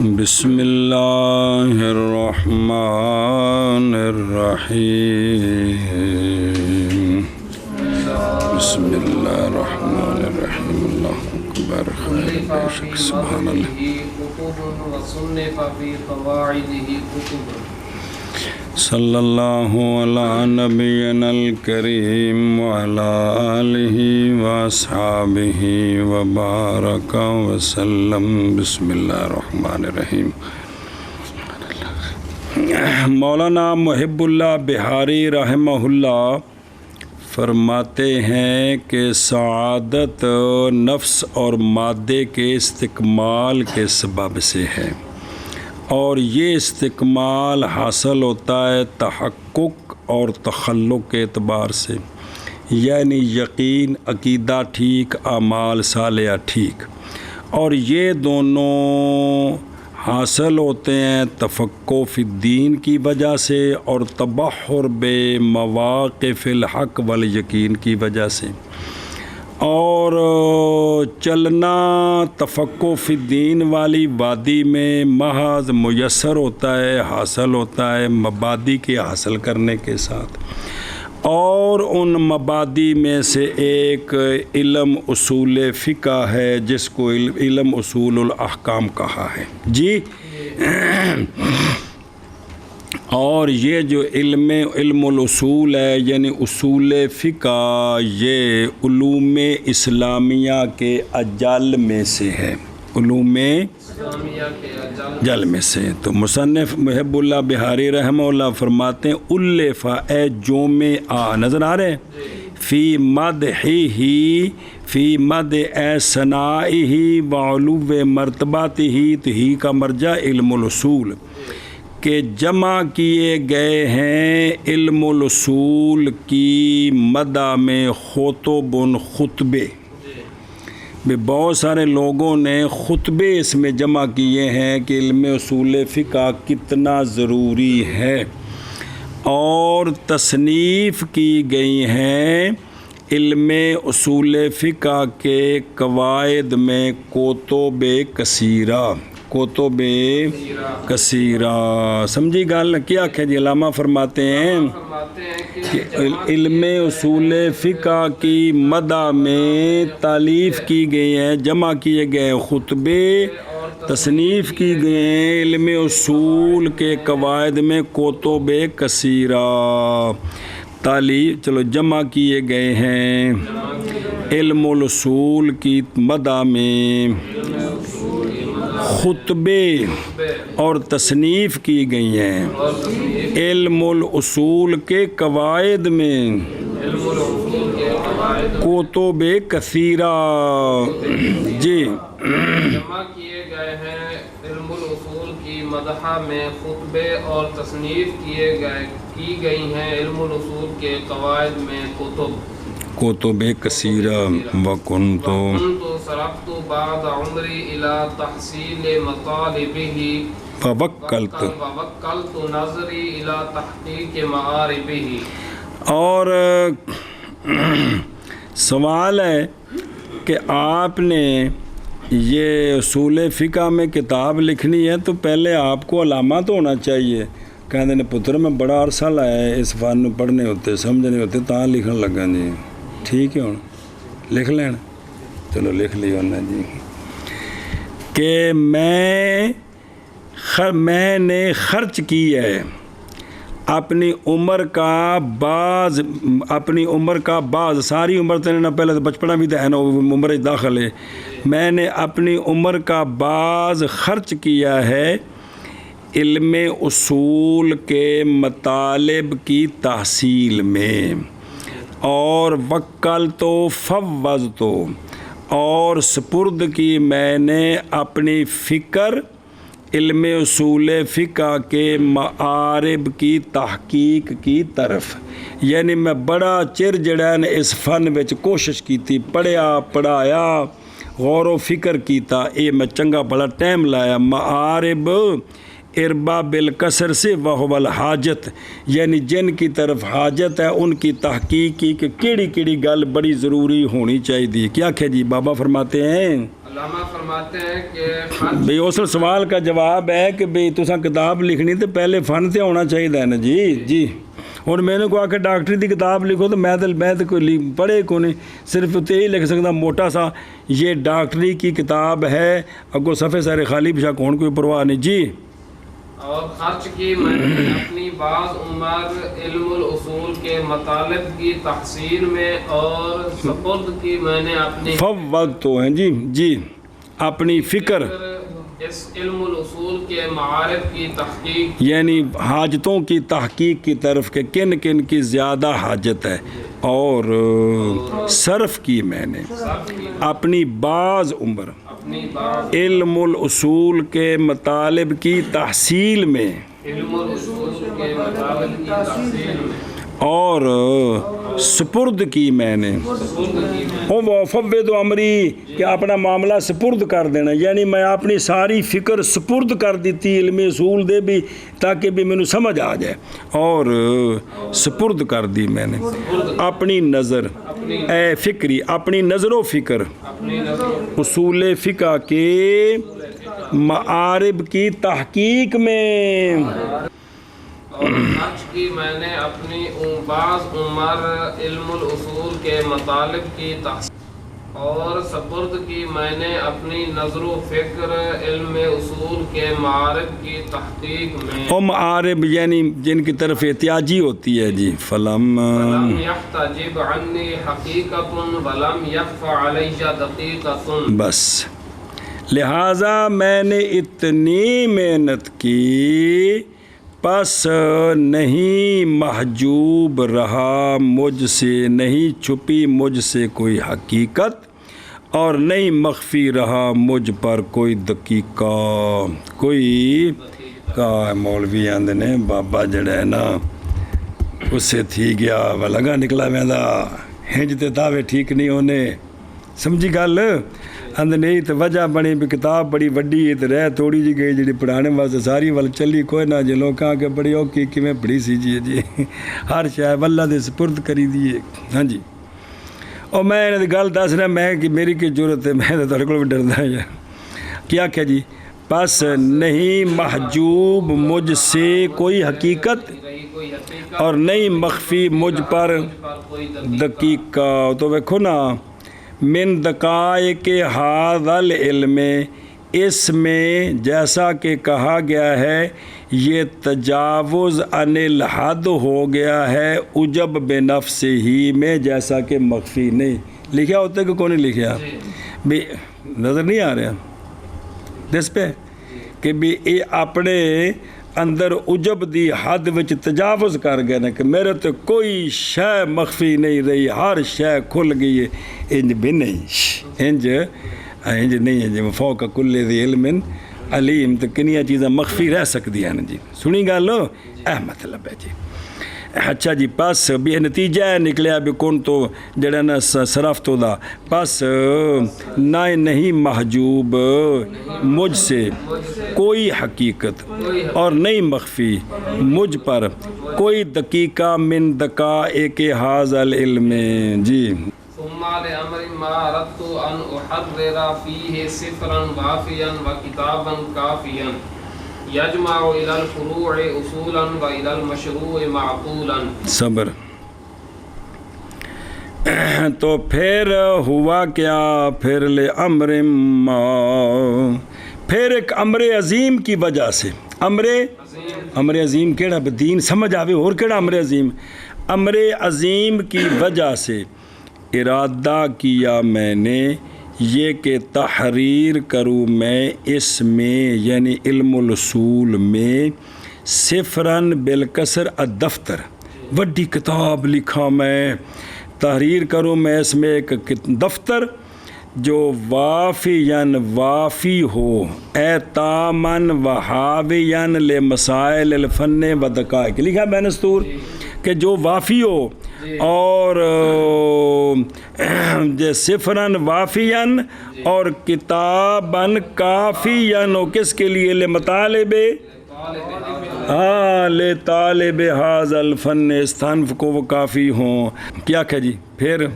بسم اللہ الرحمن الرحیم بسم اللہ الرحمن الرحیم اللہ اکبر خیر بے شک سبحان اللہ صلی اللہ علی نبینا الکریم وعلی آلہ واصحابہ وبارک وسلم بسم اللہ الرحمن الرحیم۔ مولانا محب اللہ بہاری رحمہ اللہ فرماتے ہیں کہ سعادت نفس اور مادے کے استکمال کے سبب سے ہے، اور یہ استکمال حاصل ہوتا ہے تحقق اور تخلق کے اعتبار سے، یعنی یقین، عقیدہ ٹھیک، اعمال صالحہ ٹھیک، اور یہ دونوں حاصل ہوتے ہیں تفقہ فی الدین کی وجہ سے اور تبحر بے مواقف الحق والیقین کی وجہ سے، اور چلنا تفقہ فی الدین والی وادی میں محض میسر ہوتا ہے، حاصل ہوتا ہے مبادی کے حاصل کرنے کے ساتھ، اور ان مبادی میں سے ایک علم اصول فقہ ہے جس کو علم اصول الاحکام کہا ہے جی۔ اور یہ جو علم الاصول ہے یعنی اصول فقہ، یہ علوم اسلامیہ کے اجل میں سے ہے، علوم اجل میں سے۔ تو مصنف محب اللہ بہاری رحمہ اللہ فرماتے ہیں الف اے جوم نظر آ رہے فی مدحہ، فی مدح اے ثنائہ وعلو مرتباتہ، تو ہی کا مرجع علم الاصول کہ جمع کیے گئے ہیں علم الاصول کی مدح میں خطبن خطبے، بہت سارے لوگوں نے خطبے اس میں جمع کیے ہیں کہ علم اصول فقہ کتنا ضروری ہے، اور تصنیف کی گئی ہیں علم اصول فقہ کے قواعد میں کتب کثیرہ، کتب کثیرہ۔ سمجھی گل کیا کہ جی؟ علامہ فرماتے ہیں کہ علم اصول فقہ کی مدح میں تالیف کی گئی ہیں، جمع کیے گئے خطبے، تصنیف کی گئے ہیں علم اصول کے قواعد میں کتب کثیرہ، تالیف چلو جمع کیے گئے ہیں علم الاصول کی مدح میں خطبے اور تصنیف کی گئی ہیں علم الاصول کے قواعد میں کتب کثیرہ جی۔ جمع کیے گئے ہیں علم الاصول کی مدح میں خطبے اور تصنیف کی گئی ہیں علم الاصول کے قواعد میں کتب کثیرہ۔ وکنت صرفت بعد عمری الی تحصیل مطالبہ ووکلت نظری الی تحقیق معاربہ۔ اور سوال ہے کہ آپ نے یہ اصول فقہ میں کتاب لکھنی ہے تو پہلے آپ کو علامہ تو ہونا چاہیے۔ کہتے ہیں پتر میں بڑا عرصہ لایا ہے اس فن پڑھنے ہوتے سمجھنے ہوتے تاں لکھن لگا جی۔ ٹھیک ہے، ہوں لکھ لینا، چلو لکھ لیا انہیں جی کہ میں نے خرچ کی ہے اپنی عمر کا بعض ساری عمر تو نہ، پہلے تو بچپنا بھی تو ہے نا، عمر داخل ہے، میں نے اپنی عمر کا بعض خرچ کیا ہے علم اصول کے مطالب کی تحصیل میں، اور وکلت فوضت، اور سپرد کی میں نے اپنی فکر علم اصول فقہ کے معارب کی تحقیق کی طرف، یعنی میں بڑا چر جڑا نے اس فن وچ کوشش کی تھی، پڑھیا پڑھایا غور و فکر کیتا، یہ میں چنگا بڑا ٹائم لایا، معارب اربا بالکسر سے وہول حاجت، یعنی جن کی طرف حاجت ہے ان کی تحقیق کی کہ کیڑی کیڑی گل بڑی ضروری ہونی چاہیے. کیا کہ جی بابا فرماتے ہیں، علامہ فرماتے ہیں کہ بھئی اس سوال کا جواب ہے کہ بھئی تساں کتاب لکھنی تو پہلے فن تے ہونا چاہیے نا جی. جی ہن میں نے کو آ کے ڈاکٹری دی کتاب لکھو تو میں تو کوئی پڑھے کو نہیں، صرف تے ہی لکھ سکتا موٹا سا یہ ڈاکٹری کی کتاب ہے، اگو صفحے سارے خالی بشا کون کوئی پرواہ نہیں. جی اور خرچ کی میں نے اپنی بعض عمر علم الاصول کے مطالب کی تحصیل میں، اور سپرد کی میں نے اپنی فوض تو ہیں جی. جی اپنی فکر اس علم الاصول کے معارف کی تحقیق، یعنی حاجتوں کی تحقیق کی طرف کہ کن کن کی زیادہ حاجت ہے، اور صرف کی میں نے اپنی بعض عمر اپنی بعض علم الاصول کے مطالب کی تحصیل میں، علم الاصول کے مطالب کی تحصیل میں، اور سپرد کی میں نے سپرد کی میں فوض امری کہ اپنا معاملہ سپرد کر دینا، یعنی میں اپنی ساری فکر سپرد کر دیتی علم اصول دے بھی تاکہ بھی مینوں سمجھ آ جائے، اور سپرد کر دی میں نے اپنی نظر اے فکری، اپنی نظر و فکر اپنی نظر اصول فقہ کے معارب کی تحقیق میں، اور خرچ کی میں نے اپنی بعض عمر علم الاصول کے مطالب کی تحصیل، اور سپرد کی میں نے اپنی نظر و فکر علم اصول کے معارف کی تحقیق میں، اور معارب یعنی جن کی طرف احتیاجی ہوتی ہے. جی فلم لم يحتجب عنی حقیقت ولم یخف علی دقیقت، بس لہٰذا میں نے اتنی محنت کی، پس نہیں محجوب رہا مجھ سے، نہیں چھپی مجھ سے کوئی حقیقت، اور نہیں مخفی رہا مجھ پر کوئی دقیقہ. کوئی کا مولوی آندے نے بابا جڑا ہے نا اس سے تھی گیا وہ لگا نکلا ویندا ہنج تے دعوے ٹھیک نہیں ہونے. سمجھی گل اند نہیں تو وجہ بنی بھی کتاب بڑی وڈی ہے تو رہ تھوڑی جی گئی جی پڑھانے واسطے ساری ول چلی کوئی نہ جی لوکاں کے بڑی اوکی کیویں پڑھی سی جی ہر شے واللہ دے سپرد کری دیے. ہاں جی اور میں انہاں دی گل دس رہا میں کہ میری کی ضرورت ہے، میں تو تہاڈے کول بھی ڈردا ہاں. کیا کہ جی بس نہیں محجوب مجھ سے کوئی حقیقت، رہی کوئی حقیقت اور نہیں مخفی مجھ پر کوئی دقیقہ. تو دیکھو نا من دقائق ھذا العلم، اس میں جیسا کہ کہا گیا ہے یہ تجاوز عن الحد ہو گیا ہے عجب بنفس ہی میں، جیسا کہ مخفی نہیں لکھا ہوتا کہ کون نہیں لکھا بھی نظر نہیں آ رہا دس پہ کہ بھی یہ اپنے اندر عجب دی حد وچ تجاوز کر گئے نا کہ میرے تو کوئی شے مخفی نہیں رہی، ہر شے کھل گئی ہے. انج بھی نہیں، انج نہیں ہے جی فوق کل ذی علم علیم، تو کنیاں چیزاں مخفی رہ سکتی ہیں جی. سنی گل اے مطلب ہے جی. اچھا جی پس بھی نتیجہ نکلیا بھی کون تو جڑا نا صرف تو دا پس نہ نہیں محجوب مجھ سے کوئی حقیقت، اور نہیں مخفی مجھ پر کوئی دقیقہ من دقائق ھذا العلم. جی ثم لأمر ما أردت أن أحرر فيه سفرا وافيا وكتابا كافيا يجمع إلى الفروع أصولا وإلى المشروع معقولا. صبر. تو پھر ہوا کیا، پھر لے امر ما، پھر ایک امر عظیم کی وجہ سے. امر عظیم کیڑا دین سمجھ آوے اور کیڑا امر عظیم، امر عظیم کی وجہ سے ارادہ کیا میں نے یہ کہ تحریر کروں میں اس میں یعنی علم الاصول میں صفراً بالکسر الدفتر، وڈی کتاب لکھا میں، تحریر کروں میں اس میں ایک دفتر جو وافیاً وافی ہو، اے تامن و حاویاً لمسائل الفن و دقائق، لکھا میں نے سطور کہ جو وافی ہو اور صفراً وافیاً اور کتاباً کافیاً ہو، کس کے لیے؟ لمطالب لے طالب حاض الفن، اس تنف کو وہ کافی ہوں. کیا کہ جی پھر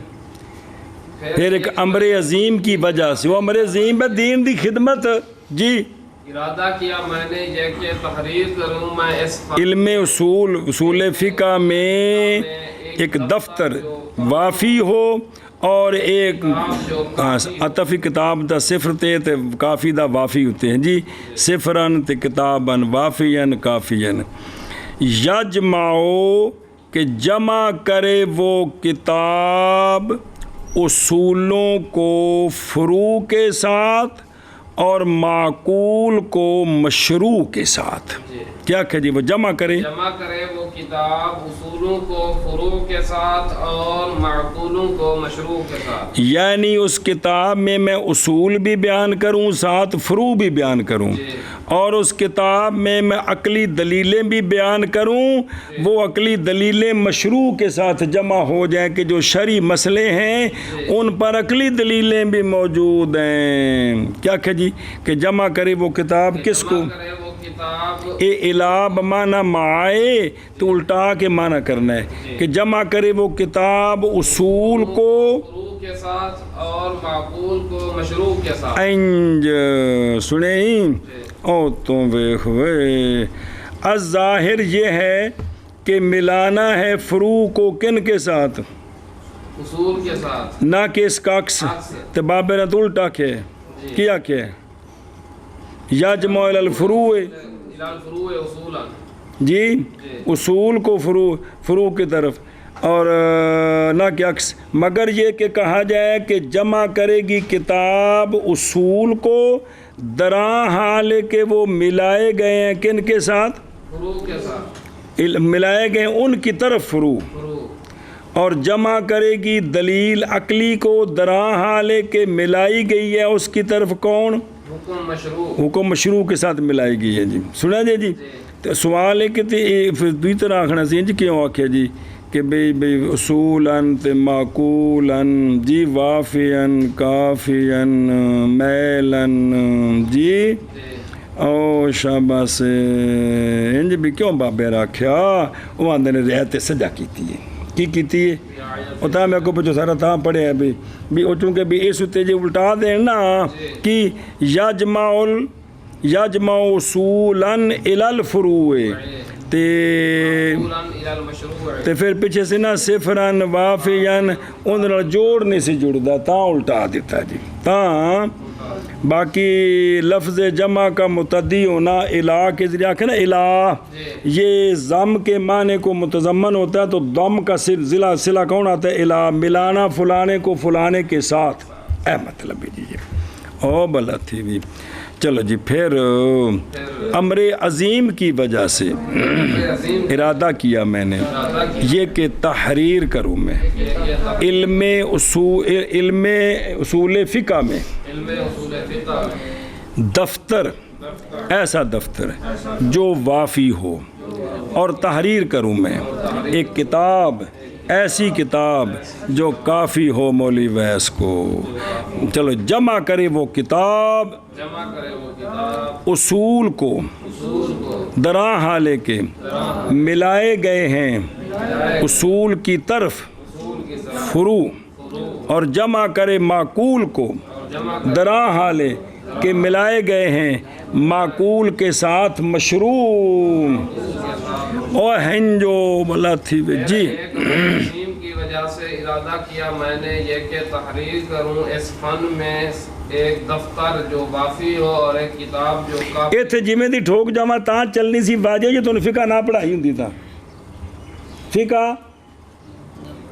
ایک امر عظیم کی وجہ سے، وہ امر عظیم ہے دین دی خدمت. جی ارادہ کیا میں نے یہ کہ تحریر کروں میں اس علم اصول فقہ میں ایک دفتر وافی ہو اور ایک عطفی کتاب دا صفر تے کافی دا وافی ہوتے ہیں. جی صفرن تے کتابن وافین کافین. یجمعو کہ جمع کرے وہ کتاب اصولوں کو فروع کے ساتھ اور معقول کو مشروع کے ساتھ. کیا کہ جی وہ جمع کرے وہ کتاب اصولوں کو فروع کے ساتھ اور معقولوں کو مشروع کے ساتھ. یعنی اس کتاب میں اصول بھی بیان کروں ساتھ فروع بھی بیان کروں، اور اس کتاب میں عقلی دلیلیں بھی بیان کروں. وہ عقلی دلیلیں مشروع کے ساتھ جمع ہو جائیں کہ جو شرعی مسئلے ہیں ان پر عقلی دلیلیں بھی موجود ہیں. کیا کہ جی کہ جمع کرے وہ کتاب کس کو؟ الہ بمعنی معائے تو الٹا کے معنی کرنا ہے کہ جمع کرے وہ کتاب اصول کو فروع کے ساتھ اور معقول کو مشروع کے ساتھ. انج سنیں او تم ویکھ وے. الظاہر یہ ہے کہ ملانا ہے فروع کو کن کے ساتھ؟ اصول کے ساتھ، نہ کہ اس کا عکس. تو بابے نے تو الٹا کیا یجمع الفروع جی اصول کو فروع کی طرف اور نہ کہ عکس. مگر یہ کہ کہا جائے کہ جمع کرے گی کتاب اصول کو دراں حال کہ وہ ملائے گئے ہیں کن کے ساتھ؟ فروع کے ساتھ. ملائے گئے ان کی طرف فروع. اور جمع کرے گی دلیل عقلی کو دراں حال کہ ملائی گئی ہے اس کی طرف کون؟ حکم مشروع کے ساتھ ملائی گئی ہے. جی سنا جی تو سوال ہے کہ دوسری طرح آخنا سی جی کیوں آخیا جی کہ بھئی اصولاً تے معقولاً جی وافیاً کافیاً میلاً جی او شاباس انج بھی کیوں بابے رکھیا؟ وہ آندے نے رہتے سجا کیتی ہے. کی کیتی ہے وہ تھا میں کو پچھو سارا تھا پڑھے ہیں بھی وہ چونکہ بھی اس تے جی الٹا دیں نا کہ یجمع اصولاً الی الفروع تے پھر پیچھے سے نا صفراً وافیاً ان جوڑ نہیں سے جڑتا تا الٹا دیتا جی. تا باقی لفظ جمع کا متعدی ہونا الہ کے ذریعہ کہ نا الہ یہ ضم کے معنی کو متضمن ہوتا ہے تو ضم کا صلہ کون آتا ہے؟ الہ. ملانا فلانے کو فلانے کے ساتھ اے مطلب ہے جی. او بلا تھی بھی. چلو جی پھر امر عظیم کی وجہ سے ارادہ کیا میں نے یہ کہ تحریر کروں میں علم اصول فقہ میں دفتر، ایسا دفتر جو وافی ہو، اور تحریر کروں میں ایک کتاب، ایسی کتاب جو کافی ہو مولوی ویس کو. چلو جمع کرے وہ کتاب اصول کو دراں حالے کے ملائے گئے ہیں اصول کی طرف فروع، اور جمع کرے معقول کو دراں حالے کہ ملائے گئے ہیں معقول کے ساتھ مشروع. اور ہنجو بلا تھی جی کی وجہ سے ارادہ کیا میں نے یہ کہ تحریر کروں اس فن میں ایک دفتر جو وافی ہو اور ایک کتاب جو کافی. اتنے جمیں دی ٹھوک جاواں تاں چلنی سی واجہ جو تم فقہ نہ پڑھائی ہوندی تھا. فقہ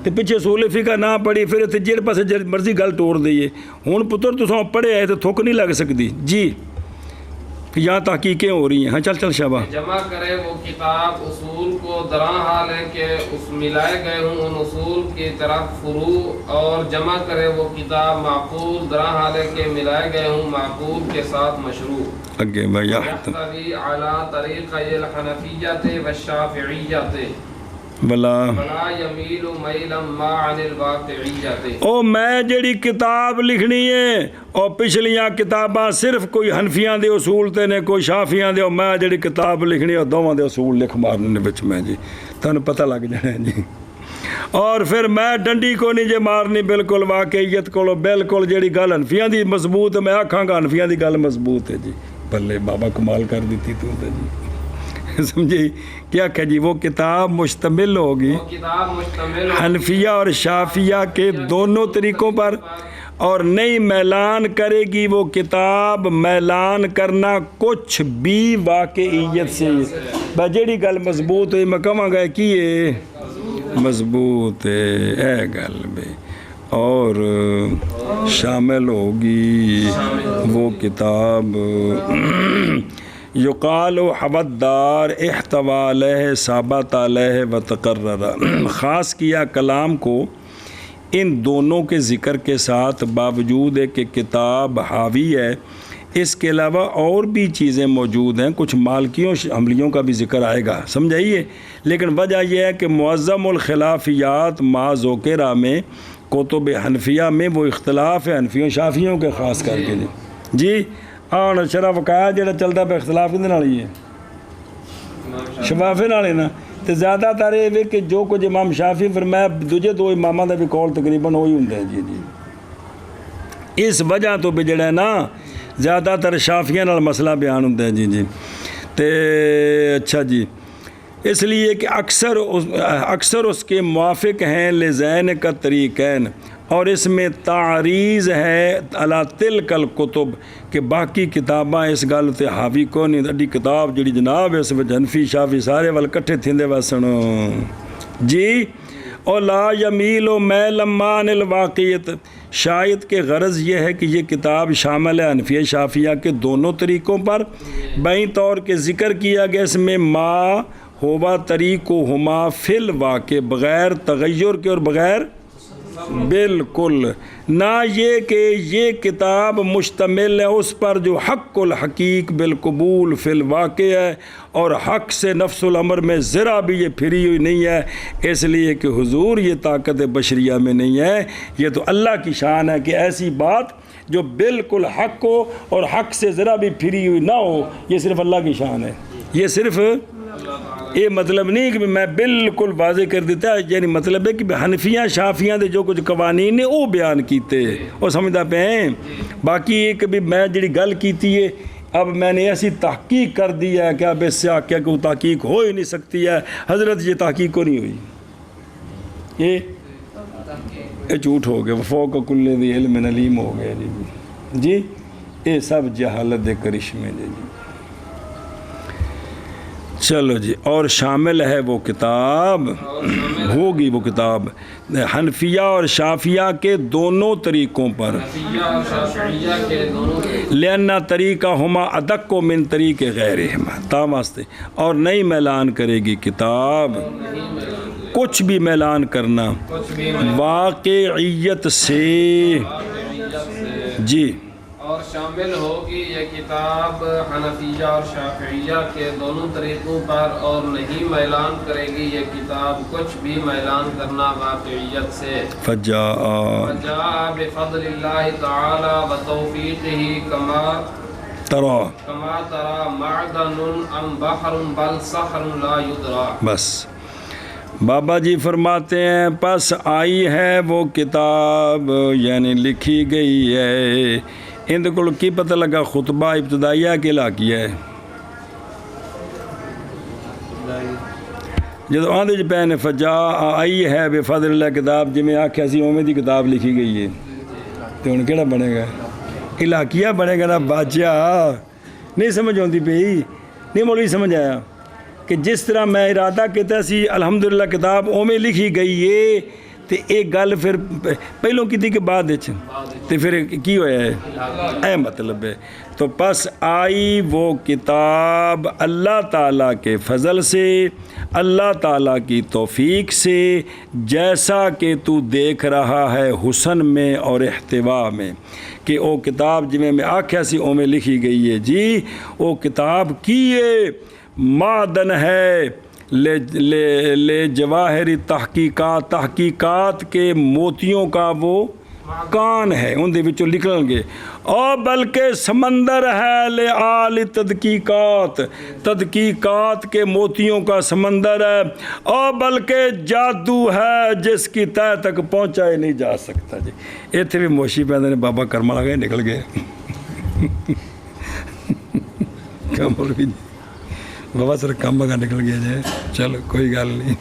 تے پیچھے اصول فقہ نہ پڑھی پھر اتنے جڑ پاسے جڑ مرضی گل ٹوڑ دئیے. ہن پتر تساں پڑھے آئے تو تھوک نہیں لگ سکتی جی کہ یہاں تحقیقیں ہو رہی ہیں. ہاں چل شابہ. جمع کرے وہ کتاب اصول کو دراں حال ہے کہ اس ملائے گئے ہوں ان اصول کی طرف فروع، اور جمع کرے وہ کتاب معقول دراں حال ہے کہ ملائے گئے ہوں معقول کے ساتھ مشروع. اگے بھائی یحتوی علی طریقہ الحنفیت والشافعیت. ولا ولا يميل ميلا ما عن الواقعية او میں جڑی کتاب لکھنی ہے اور پچھلیاں کتاباں صرف کوئی حنفیاں دے اصول تے نے کوئی شافیاں دے، اور میں جڑی کتاب لکھنی ہے دوواں دے اصول لکھ مارنے نے وچ میں جی تانوں پتہ لگ جانا ہے جی۔ اور پھر میں ڈنڈی کو نہیں جے مارنی بالکل واقعیت کو بالکل جڑی گل حنفیاں دی مضبوط میں آکھاں گا حنفیاں دی گل مضبوط ہے جی۔ بلے بابا کمال کر دیتی تو جی سمجھی کیا کہ جی وہ کتاب مشتمل ہوگی وہ کتاب مشتمل حنفیہ اور شافیہ کے دونوں طریقوں پر، اور نہیں میلان کرے گی وہ کتاب میلان کرنا کچھ بھی واقعیت سے۔ جیڑی گل مضبوط ہوئی میں کہاں گا کی ہے مضبوط ہے اے گل بھی، اور شامل ہوگی وہ کتاب یقال حبدار احتوى علیہ ثابت علیہ و تقرر، خاص کیا کلام کو ان دونوں کے ذکر کے ساتھ باوجود ہے کہ کتاب حاوی ہے، اس کے علاوہ اور بھی چیزیں موجود ہیں، کچھ مالکیوں حملیوں کا بھی ذکر آئے گا سمجھائیے، لیکن وجہ یہ ہے کہ معظم الخلافیات ما ذکرہ میں کتب حنفیہ میں وہ اختلاف ہے حنفیوں شافیوں کے خاص کر کے جی ہاں شرح وقایا جڑا چلتا پہ اختلاف کدے نال ہی ہے شفافے نال ہے نا، تو زیادہ تر یہ کہ جو کچھ امام شافی فرمایا دوجے دو اماماں دا بھی قول تقریباً وہی ہوندا ہے جی جی، اس وجہ تو بھی جڑا ہے نا زیادہ تر شافیاں نال مسئلہ بیان ہوندا ہے جی جی۔ تے اچھا جی، اس لیے کہ اکثر اس کے موافق ہیں لذین کا طریقین، اور اس میں تعریض ہے علی تلک الکتب کہ باقی کتاباں اس گل تے حاوی کو نہیں، اڈی کتاب جڑی جناب اس وچ حنفی شافی سارے ول کٹھے تھیندے وسن جی۔ اور لا یمیل و میل مان الواقعیت، شاید کہ غرض یہ ہے کہ یہ کتاب شامل ہے حنفیہ شافیہ کے دونوں طریقوں پر، بائیں طور کے ذکر کیا گیا اس میں ما ہوا طریقہما فی الواقع بغیر تغیر کے اور بغیر بالکل، نہ یہ کہ یہ کتاب مشتمل ہے اس پر جو حق الحقیق بالقبول فی الواقع ہے، اور حق سے نفس الامر میں ذرا بھی یہ پھری ہوئی نہیں ہے، اس لیے کہ حضور یہ طاقت بشریہ میں نہیں ہے، یہ تو اللہ کی شان ہے کہ ایسی بات جو بالکل حق ہو اور حق سے ذرا بھی پھری ہوئی نہ ہو، یہ صرف اللہ کی شان ہے۔ یہ صرف یہ مطلب نہیں کہ میں بالکل واضح کر دیتا ہے، یعنی مطلب ہے کہ حنفیاں شافیاں دے جو کچھ قوانین نے وہ بیان کیتے وہ سمجھدا پہ ہیں، باقی ایک بھی میں جڑی گل کیتی ہے اب میں نے ایسی تحقیق کر دی ہے کہ اب اس سے آکیا کہ وہ تحقیق ہو ہی نہیں سکتی ہے، حضرت یہ تحقیق کو نہیں ہوئی، یہ جھوٹ ہو گیا، فوق کل ذی علم علیم ہو گیا جی جی، یہ سب جہالت دے کرشمے جی۔ چلو جی، اور شامل ہے وہ کتاب ہوگی وہ کتاب حنفیہ اور شافیہ کے دونوں طریقوں پر، لأن طریقہما ادق من طریق غیرہما تا واسطے، اور نہیں میلان کرے گی کتاب کچھ بھی میلان کرنا واقعیت سے جی، اور شامل ہوگی یہ کتاب حنفیہ اور شافعیہ کے دونوں طریقوں پر، اور نہیں میلان کرے گی یہ کتاب کچھ بھی میلان کرنا واقعیت سے۔ فجاء بفضل اللہ تعالی و توفیقہ کما ترى معدن ام بحر بل صخر لا يدرى۔ بس بابا جی فرماتے ہیں پس آئی ہے وہ کتاب یعنی لکھی گئی ہے، اندر کو کی پتہ لگا خطبہ ابتدائیہ کے لاکیہ ہے جدو آندھے جی پہنے فجا آئی ہے بفضل اللہ کتاب جی میں آکھیا سی اومے دی کتاب لکھی گئی ہے، تو ان کیڑا بنے گا علاقیہ بنے گا نا بادشاہ، نہیں سمجھ ہوندی پہ نہیں مولوی سمجھ آیا کہ جس طرح میں ارادہ کہتا سی الحمدللہ کتاب اومے لکھی گئی ہے، تو ایک گل پھر پہلوں کی تھی کہ بعد تو پھر کی ہویا ہے اے مطلب ہے، تو پس آئی وہ کتاب اللہ تعالیٰ کے فضل سے، اللہ تعالیٰ کی توفیق سے، جیسا کہ تو دیکھ رہا ہے حسن میں اور احتوا میں، کہ وہ کتاب جی میں آکھیا سی او میں لکھی گئی ہے جی، وہ کتاب کی معدن ہے لے جواہری تحقیقات، تحقیقات کے موتیوں کا وہ کان ہے، ان دے وچوں نکلن گے، اور بلکہ سمندر ہے لے آل تحقیقات، تحقیقات کے موتیوں کا سمندر ہے، اور بلکہ جادو ہے جس کی تہ تک پہنچا ہی نہیں جا سکتا جی۔ ایتھے بھی موشی پیندے نے بابا کرما لگے نکل گئے کم بھی بابا سر کم بگا نکل گیا جائے، چلو کوئی گل نہیں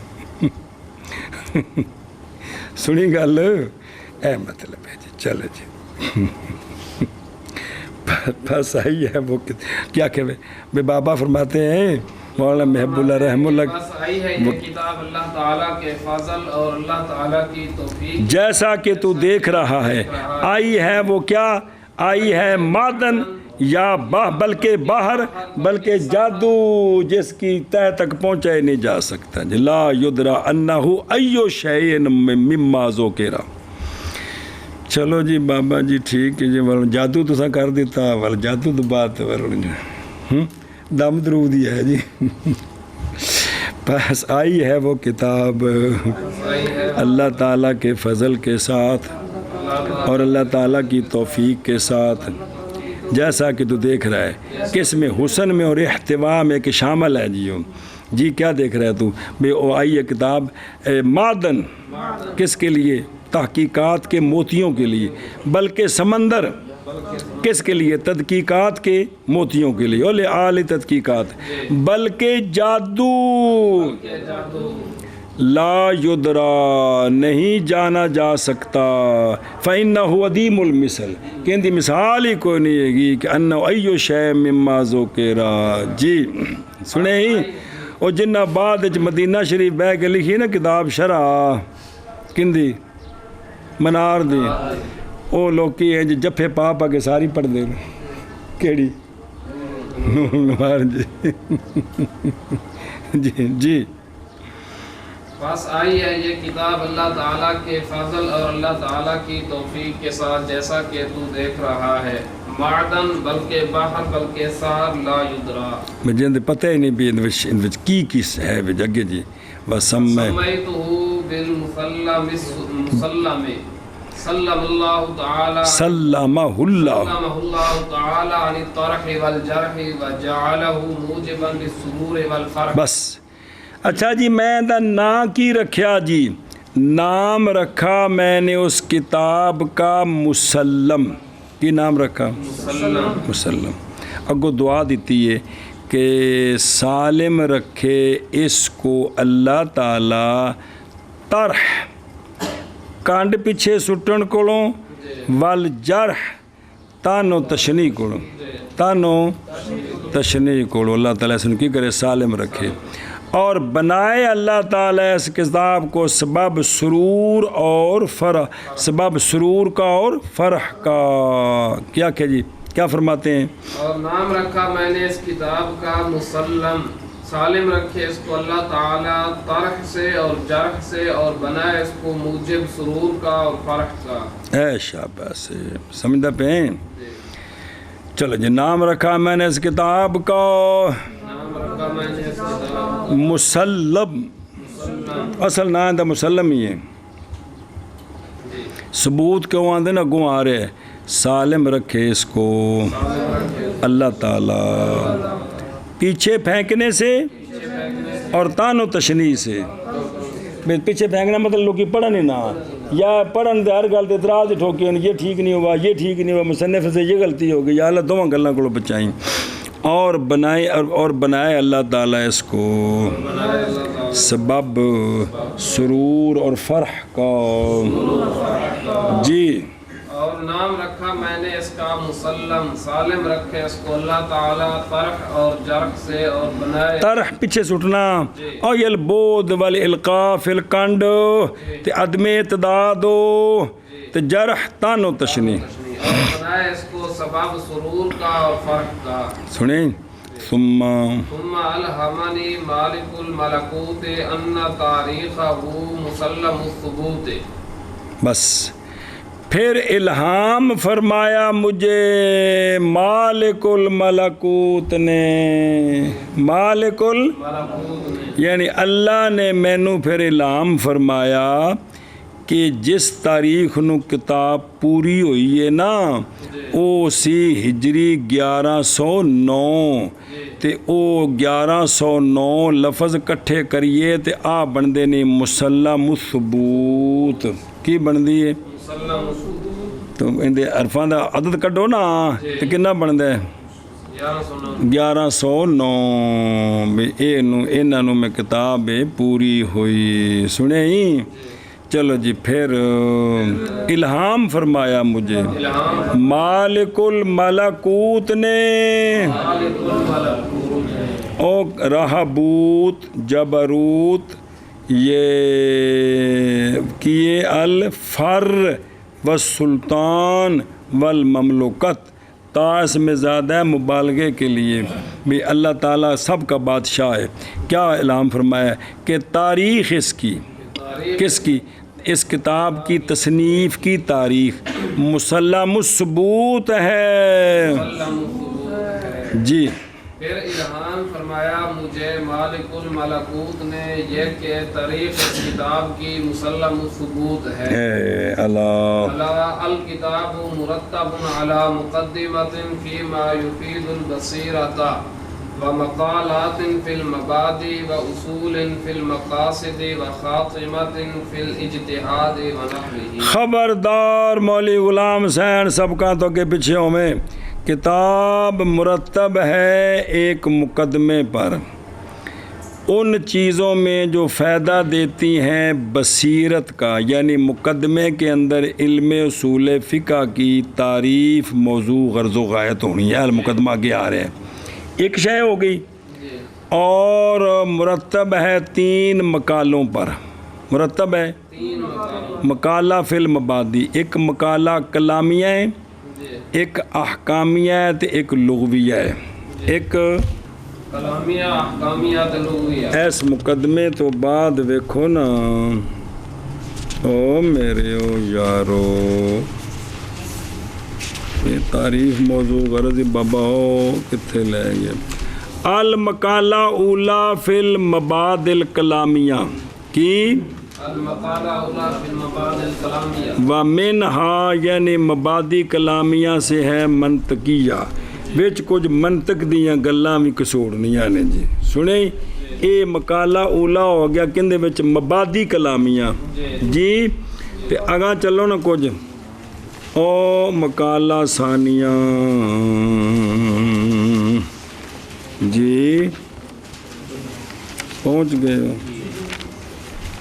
سنی گل اے مطلب ہے جی، چلو جی بس آئی ہے وہ کیا کہ بے بابا فرماتے ہیں مولانا محب اللہ رحم اللہ، بس آئی ہے یہ کتاب اللہ تعالیٰ کے فضل اور اللہ تعالیٰ کی توفیق، جیسا کہ تو دیکھ رہا ہے، آئی ہے وہ کیا، آئی ہے معدن یا بلکہ باہر، بلکہ جادو جس کی تہ تک پہنچا ہی نہیں جا سکتا، لا یدرا انہ ایو شیء مما ذکر۔ چلو جی بابا جی ٹھیک ہے جی، جادو تو کر دیتا، جادو تو بات دم درود ہی ہے جی بس آئی ہے وہ کتاب اللہ تعالیٰ کے فضل کے ساتھ اور اللہ تعالیٰ کی توفیق کے ساتھ، جیسا کہ تو دیکھ رہا ہے، کس میں، حسن میں اور احتوا میں کہ شامل ہے جی کیا دیکھ رہا ہے تو بے او آئی ہے کتاب معدن، کس کے لیے، تحقیقات کے موتیوں کے لیے، بلکہ سمندر کس کے لیے، تحقیقات کے موتیوں کے لیے، اولے آل تحقیقات، بلکہ جادو لا یدرا نہیں جانا جا سکتا، فإنہ عدیم المثل کہ ان دی مثال ہی کوئی نہیں ہے گی کہ انہ ایو شیء مما ذکر جی سنے ہی، اور جنہ بعد مدینہ شریف بہ کے لکھی نا کتاب شرح کندی منار دی، او لوکی ہیں جی جفے پا پا کے ساری پڑھ دے کیڑی جی جی بس آئی ہے یہ کتاب اللہ تعالیٰ کے فضل اور اللہ تعالیٰ کی توفیق کے ساتھ، جیسا کہ تو دیکھ رہا ہے، معدن بلکہ باہر، بلکہ سار لا یدرا، مجھے پتہ ہی نہیں بھی ان وچ کی کس ہے جگہ جی، بس سمیتہ بالمسلم سلم اللہ تعالی سلمہ اللہ تعالی عن الطرح والجرح وجعلہ موجبا للسرور والفرح۔ بس اچھا جی، میں دا نام کی رکھیا جی، نام رکھا میں نے اس کتاب کا مسلم، کی نام رکھا مسلم، اگو دعا دیتی ہے کہ سالم رکھے اس کو اللہ تعالی طرح کانڈ پیچھے سٹن کولوں، والجرح تانو تشنی کولوں، تانو تشنی کولوں اللہ تعالیٰ سن کی کرے سالم رکھے، اور بنائے اللہ تعالیٰ اس کتاب کو سبب سرور اور فرح، سبب سرور کا اور فرح کا، کیا کہ جی کیا فرماتے ہیں، اور نام رکھا میں نے اس کتاب کا مسلم، سالم رکھے اس کو اللہ تعالیٰ طرح سے اور جرح سے، اور بنائے اس کو موجب سرور کا اور فرح کا۔ اے شاباش، سمجھتا پہ ہیں، چلو جی، نام رکھا میں نے اس کتاب کا نام رکھا میں نے اس کتاب مسلم، اصل نام دا مسلم ہی ہے، ثبوت کیوں آندے نا گوں آ رہے، سالم رکھے اس کو اللہ تعالیٰ پیچھے پھینکنے سے اور تان و تشنیع سے، پیچھے پھینکنا مطلب لوگ پڑھن ہی نہ، یا پڑھن دے ہر گل تے اعتراض ہی ٹھوکے یہ ٹھیک نہیں ہوا، یہ ٹھیک نہیں ہوا، مصنف سے یہ غلطی ہو گئی، یا اللہ دونوں گلاں کو بچائیں، اور بنائے اللہ تعالیٰ اس کو سبب سرور اور فرح کا جی، اور نام رکھا میں نے اس کا مسلم، سالم رکھے اس کو اللہ تعالیٰ طرح اور جرح سے، اور بنائے طرح پیچھے سٹنا، اور البود والالقاء فی القنڈ تے عدم اعتداد تے جرح تان و تشنیع، اور بنائے اس کو سبب سرور کا اور فرح کا۔ سنیں، ثم الہمنی مالک الملکوت ان تاریخہ مسلم الثبوت، بس پھر الہام فرمایا مجھے مالک الملکوت نے، مالک یعنی اللہ نے مینوں پھر الہام فرمایا کہ جس تاریخ نو کتاب پوری ہوئی ہے نا وہ سی ہجری 1109 تے او 1109 لفظ کٹھے کریے تے آ بندے نے مسلم الثبوت کی بندی ہے تو اندے عرفاں دا عدد کڈو نا تے کنا بندا ہے 1109 بھی انہاں نو میں کتاب پوری ہوئی سنے ہی چلو جی پھر الہام فرمایا مجھے مالک الملکوت نے او رہبوت جبروت یہ کیے الفر والسلطان والمملکت تاس میں زیادہ ہے مبالغے کے لیے بھی اللہ تعالیٰ سب کا بادشاہ ہے. کیا الہام فرمایا کہ تاریخ اس کی کس کی اس کتاب کی تصنیف کی تاریخ مسلم الثبوت ہے. جی پھر الہام فرمایا مجھے مالک الملکوت نے یہ کہ تاریخ اس کتاب کی مسلم الثبوت ہے. اللہ الکتاب مرتب علی مقدمۃ فیما یفید البصیرۃ ومقالات فی المبادئ واصول فی المقاصد وخاتمۃ فی الاجتہاد ونحوہ. خبردار مولوی غلام حسین سب کا تو کے پیچھے میں کتاب مرتب ہے ایک مقدمے پر ان چیزوں میں جو فائدہ دیتی ہیں بصیرت کا، یعنی مقدمے کے اندر علم اصول فقہ کی تعریف موضوع غرض و غایت ہونی ہے. المقدمہ آگے آ رہے ہیں ایک شے ہو گئی اور مرتب ہے 3 مقالوں پر. مرتب ہے مقالہ فی المبادی، ایک مقالہ کلامیہ ہے، ایک احکامیہ ہے تے ایک لغویہ ہے. ایک کلامیہ احکامیہ تے لغویہ. اس مقدمے تو بعد ویکھو نا او میرے او یارو یہ تعریف موضوع غرض بابا ہو کتنے لے گئے. المقالہ اولا فی المباد الکلامیہ کی المقالہ اولا فی المباد الکلامیہ ومنہا یعنی مبادی کلامیہ سے ہے منطقیہ وچ کچھ منطق دیاں گلاں بھی کسوڑنیاں نے. جی سنیں اے مقالہ اولا ہو گیا کندے وچ مبادی کلامیہ. جی تے اگاں چلو نا کچھ او مقالہ ثانیہ. جی پہنچ گئے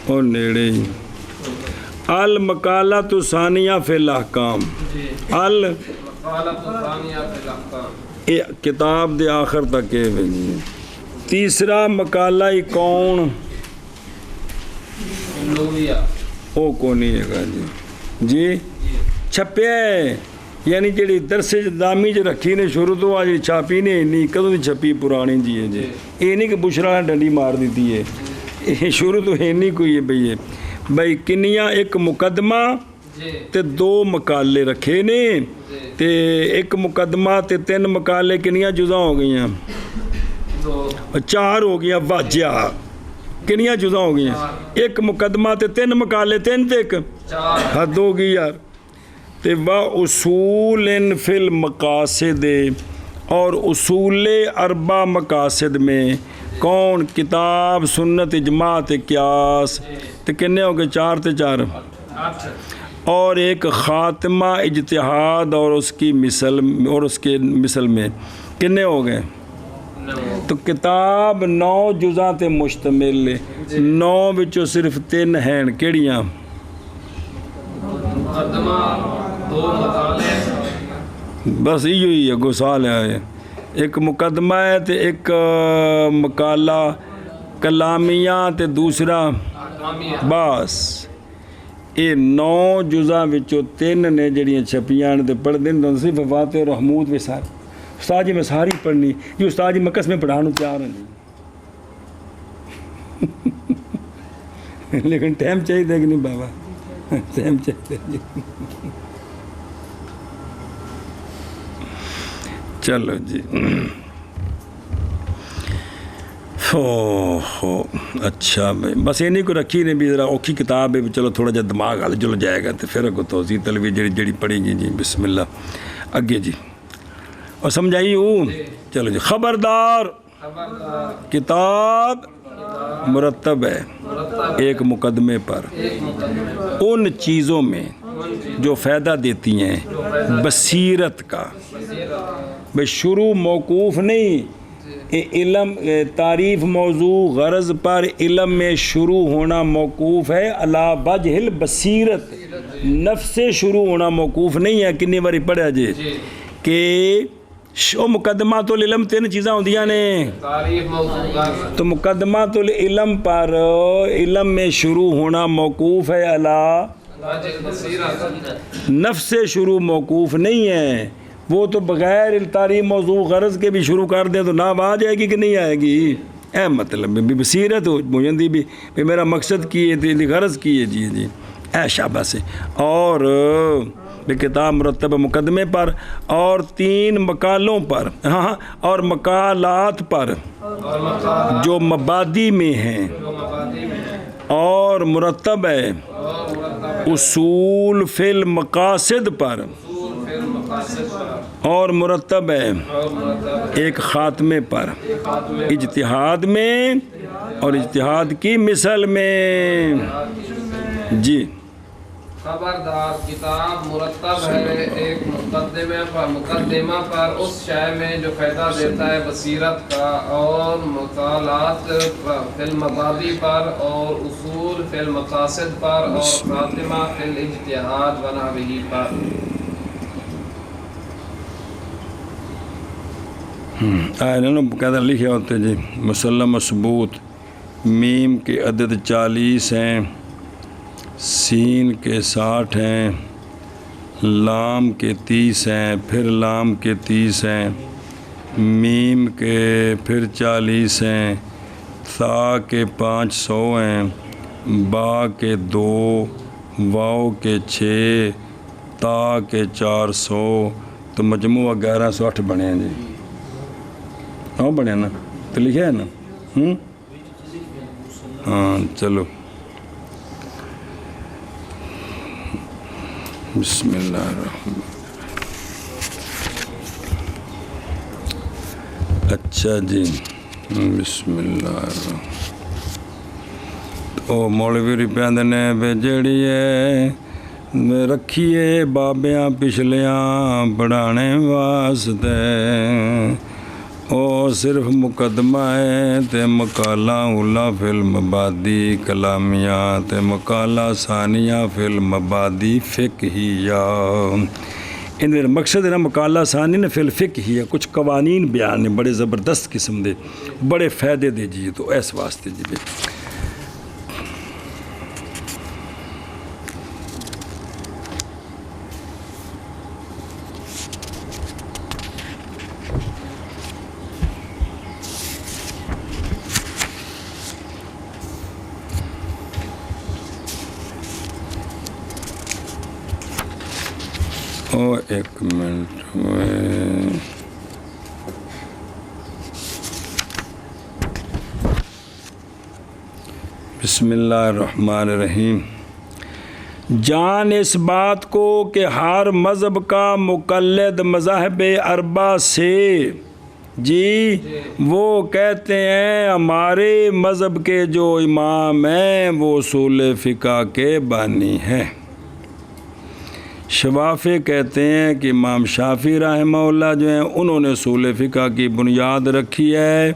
اور نیڑے ہی. المقالۃ ثانیہ فی الاحکام. المقالۃ ثانیہ فی الاحکام کتاب دے آخر تک ہے. تیسرا مقالہ ہی کون لغویہ او کونی ہے گا. جی جی چھپیا ہے یعنی جڑی درس دامی جو رکھی نے شروع تو آج چھاپی نے نہیں کدوں دی چھپی پرانی. جی ہے جی یہ نہیں کہ بشرا نے ڈنڈی مار دیتی ہے یہ شروع تو ہے نہیں کوئی ہے بھئی بھئی کنیاں ایک مقدمہ تے 2 مقالے رکھے نے تے ایک مقدمہ تے 3 مقالے کنیاں جزا ہو گئی ہیں 4 ہو گیا واجہ کنیاں جزا ہو گئی ہیں. ایک مقدمہ تے 3 مقالے 3 تے 1 حد ہو گئی یار. تے اصول فی المقاصد اور اصول 4 مقاصد میں کون کتاب سنت اجماع تے قیاس تے کنے ہو گئے 4 تے 4 اور ایک خاتمہ اجتہاد اور اس کی مثل اور اس کے مثل میں کنے ہو گئے. تو کتاب 9 جزاں تے مشتمل 9 وچوں صرف 3 ہیں کیڑیاں مقدمہ 2 مقالے بس یہ ہی ہے گسال ہے. ایک مقدمہ ہے تے ایک مقالہ کلامیہ تے دوسرا بس. یہ 9 جزاں وچوں 3 نے جڑیاں چھپیاں تے پڑھ دین تو صرف فواتح اور رحمود میں سار استاد جی میں ساری پڑھنی یہ استاد جی مکس میں پڑھانا تیار ہیں لیکن ٹائم چاہیے کہ نہیں بابا ٹائم چاہیے. چلو جی ہو اچھا بھائی بس یہ کو رکھی نے بھی ذرا اوکھی کتاب ہے چلو تھوڑا جا دماغ ہل جل جائے گا تو پھر اگو توضیح تلوی جڑی پڑے گی جی بسم اللہ اگے جی اور سمجھائی ہوں چلو جی خبردار کتاب مرتب ہے ایک مقدمے پر ان چیزوں میں جو فائدہ دیتی ہیں بصیرت کا بھئی شروع موقوف نہیں علم تعریف موضوع غرض پر علم میں شروع ہونا موقوف ہے علی وجہ البصیرت نفس سے شروع ہونا موقوف نہیں ہے کنی باری پڑھا جی کہ شو مقدمات العلم 3 چیزاں ہوندیاں نے تو مقدمات العلم پر علم میں شروع ہونا موقوف ہے علی نفس سے شروع موقوف نہیں ہے وہ تو بغیر تعریف موضوع غرض کے بھی شروع کر دیں تو نام آ جائے گی کہ نہیں آئے گی اے مطلب بھی بصیرت ہو مجھے بھی میرا مقصد کی ہے غرض کی ہے جی جی اے شابہ سے اور کتاب مرتب مقدمے پر اور 3 مقالوں پر ہاں اور مقالات پر جو مبادی میں ہیں اور مرتب ہے اصول فی المقاصد پر اور مرتب ہے ایک خاتمے پر اجتہاد میں اور اجتہاد کی مثل میں جی خبردار کتاب مرتب ہے ایک مقدمہ پر اس شے میں جو فائدہ دیتا ہے بصیرت کا اور مطالعات فی المبادی پر اور اصول فی المقاصد پر اور خاتمہ فی الاجتہاد و نحوہ پر قاعدہ لکھے ہوتے جی مسلم ثبوت میم کے عدد 40 ہیں سین کے 60 ہیں لام کے 30 ہیں پھر لام کے 30 ہیں میم کے پھر 40 ہیں ثا کے 500 ہیں با کے 2 واو کے 6 تا کے 400 تو مجموعہ 1108 بنے ہیں جی ہاں بنے نا تو لکھے ہے نا ہاں چلو بسم اللہ الرحمن اچھا جی بسم اللہ الرحمن او مولوی روپیہ نے بے جڑی ہے رکھیے بابیاں پچھلیاں پڑھانے واسطے او صرف مقدمہ ہے تے مقالہ اولا فی المبادی کلامیہ تے مقالہ ثانیہ فی المبادی فقہیہ ان میں مقصد ہے نا مقالہ ثانی نے فی الفقہیہ کچھ قوانین بیان ہیں بڑے زبردست قسم دے بڑے فائدے دے جی تو ایس واسطے جی بے ایک منٹ میں بسم اللہ الرحمن الرحیم جان اس بات کو کہ ہر مذہب کا مقلد مذاہب اربع سے جی وہ کہتے ہیں ہمارے مذہب کے جو امام ہیں وہ اصول فقہ کے بانی ہیں شوافی کہتے ہیں کہ امام شافعی رحمہ اللہ جو ہیں انہوں نے اصول فقہ کی بنیاد رکھی ہے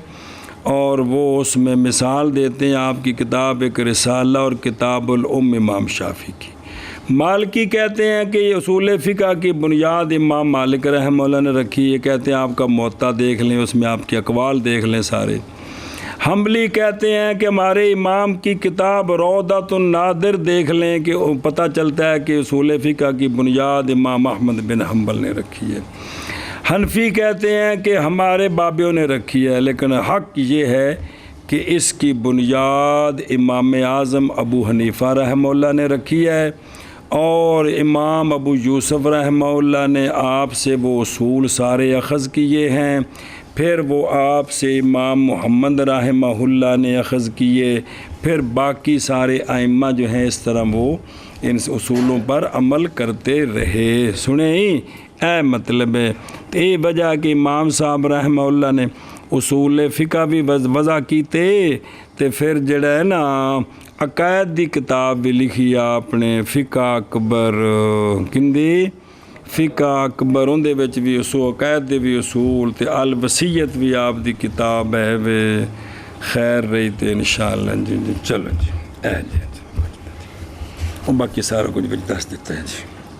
اور وہ اس میں مثال دیتے ہیں آپ کی کتاب ایک رسالہ اور کتاب الام امام شافعی کی مالکی کہتے ہیں کہ یہ اصول فقہ کی بنیاد امام مالک رحمہ اللہ نے رکھی ہے کہتے ہیں آپ کا موطا دیکھ لیں اس میں آپ کے اقوال دیکھ لیں سارے حنبلی کہتے ہیں کہ ہمارے امام کی کتاب روضۃ النادر دیکھ لیں کہ پتہ چلتا ہے کہ اصول فقہ کی بنیاد امام احمد بن حنبل نے رکھی ہے حنفی کہتے ہیں کہ ہمارے بابیوں نے رکھی ہے لیکن حق یہ ہے کہ اس کی بنیاد امام اعظم ابو حنیفہ رحمہ اللہ نے رکھی ہے اور امام ابو یوسف رحمہ اللہ نے آپ سے وہ اصول سارے اخذ کیے ہیں، پھر وہ آپ سے امام محمد رحمہ اللہ نے اخذ کیے، پھر باقی سارے ائمہ جو ہیں اس طرح وہ ان اصولوں پر عمل کرتے رہے۔ سنیں اے مطلب ہے تو یہ وجہ کہ امام صاحب رحمہ اللہ نے اصول فقہ بھی وضع کیتے، تے پھر جڑا ہے نا عقائد دی کتاب بھی لکھی آپ نے، فقہ اکبر کندی فقہ اکبر، اندے وچ بھی اصول عقائد دے بھی اصول، تے الوصیت بھی آپ دی کتاب ہے وے خیر رہی تے انشاءاللہ جی چلو جی اے جی اور باقی سارا کچھ دس دیتا ہے جی۔